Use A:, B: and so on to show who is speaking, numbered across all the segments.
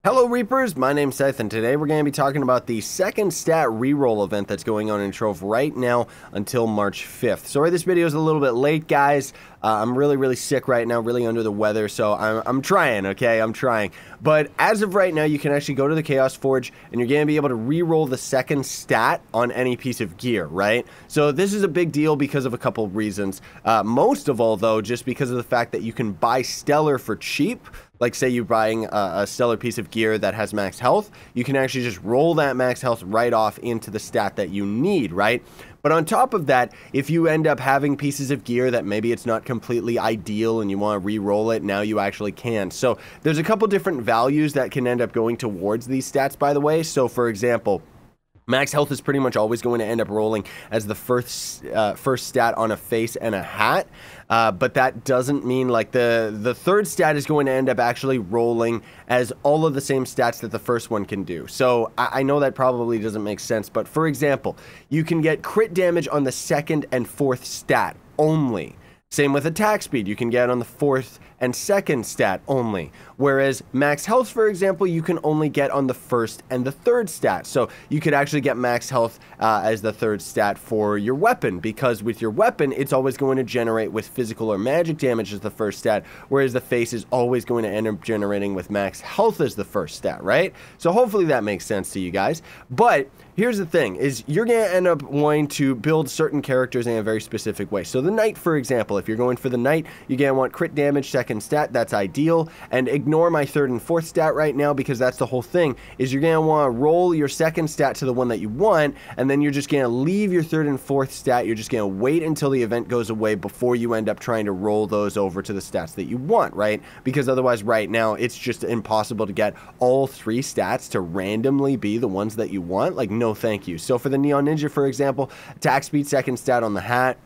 A: Hello Reapers, my name's Seth, and today we're going to be talking about the second stat reroll event that's going on in Trove right now until March 5th. Sorry this video is a little bit late, guys. I'm really sick right now, really under the weather, so I'm trying, okay? I'm trying. But as of right now, you can actually go to the Chaos Forge, and you're going to be able to reroll the second stat on any piece of gear, right? So this is a big deal because of a couple of reasons. Most of all, though, just because of the fact that you can buy Stellar for cheap. Like, say you're buying a Stellar piece of gear that has max health, you can actually just roll that max health right off into the stat that you need, right? But on top of that, if you end up having pieces of gear that maybe it's not completely ideal and you want to re-roll it, now you actually can. So there's a couple different values that can end up going towards these stats, by the way. So for example, max health is pretty much always going to end up rolling as the first stat on a face and a hat, but that doesn't mean, like, the third stat is going to end up actually rolling as all of the same stats that the first one can do. So I know that probably doesn't make sense, but for example, you can get crit damage on the second and fourth stat only. Same with attack speed, you can get on the fourth and second stat only. Whereas max health, for example, you can only get on the first and the third stat. So you could actually get max health as the third stat for your weapon, because with your weapon, it's always going to generate with physical or magic damage as the first stat, whereas the face is always going to end up generating with max health as the first stat, right? So hopefully that makes sense to you guys. But here's the thing, is you're going to end up wanting to build certain characters in a very specific way. So the knight, for example, if you're going for the knight, you're going to want crit damage, second stat, that's ideal. And ignore my third and fourth stat right now, because that's the whole thing, is you're going to want to roll your second stat to the one that you want, and then you're just going to leave your third and fourth stat. You're just going to wait until the event goes away before you end up trying to roll those over to the stats that you want, right? Because otherwise right now it's just impossible to get all three stats to randomly be the ones that you want. Like, no thank you. So for the Neon Ninja, for example, attack speed, second stat on the hat,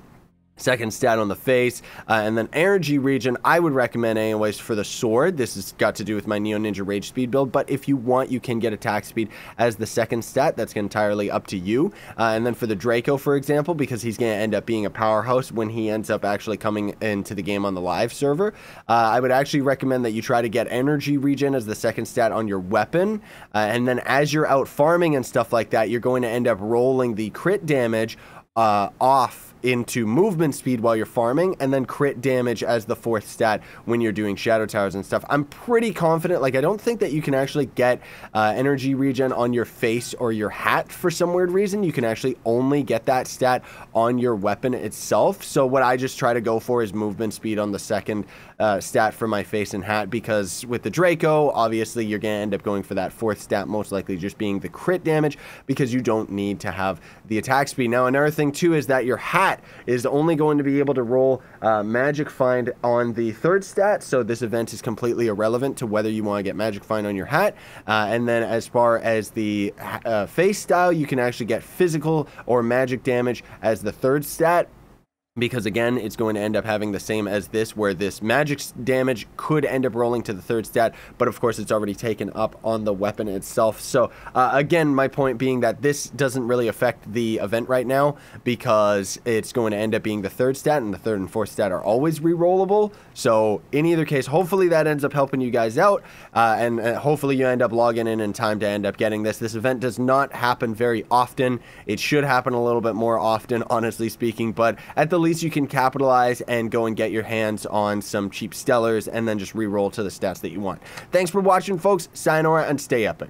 A: second stat on the face, and then energy regen, I would recommend anyways for the sword. This has got to do with my Neo Ninja Rage speed build, but if you want, you can get attack speed as the second stat. That's entirely up to you. And then for the Draco, for example, because he's going to end up being a powerhouse when he ends up actually coming into the game on the live server, I would actually recommend that you try to get energy regen as the second stat on your weapon. And then as you're out farming and stuff like that, you're going to end up rolling the crit damage off into movement speed while you're farming, and then crit damage as the fourth stat when you're doing shadow towers and stuff. I'm pretty confident, like, I don't think that you can actually get energy regen on your face or your hat for some weird reason. You can actually only get that stat on your weapon itself. So what I just try to go for is movement speed on the second stat for my face and hat, because with the Draco, obviously you're gonna end up going for that fourth stat, most likely just being the crit damage, because you don't need to have the attack speed. Now another thing too is that your hat is only going to be able to roll Magic Find on the third stat, so this event is completely irrelevant to whether you want to get Magic Find on your hat. And then as far as the face style, you can actually get physical or magic damage as the third stat, because again, it's going to end up having the same as this, where this magic damage could end up rolling to the third stat, but of course it's already taken up on the weapon itself. So again, my point being that this doesn't really affect the event right now, because it's going to end up being the third stat, and the third and fourth stat are always re-rollable. So in either case, hopefully that ends up helping you guys out, and hopefully you end up logging in time to end up getting this. This event does not happen very often. It should happen a little bit more often, honestly speaking, but at the least you can capitalize and go and get your hands on some cheap Stellars and then just re-roll to the stats that you want. Thanks for watching, folks. Sayonara and stay epic.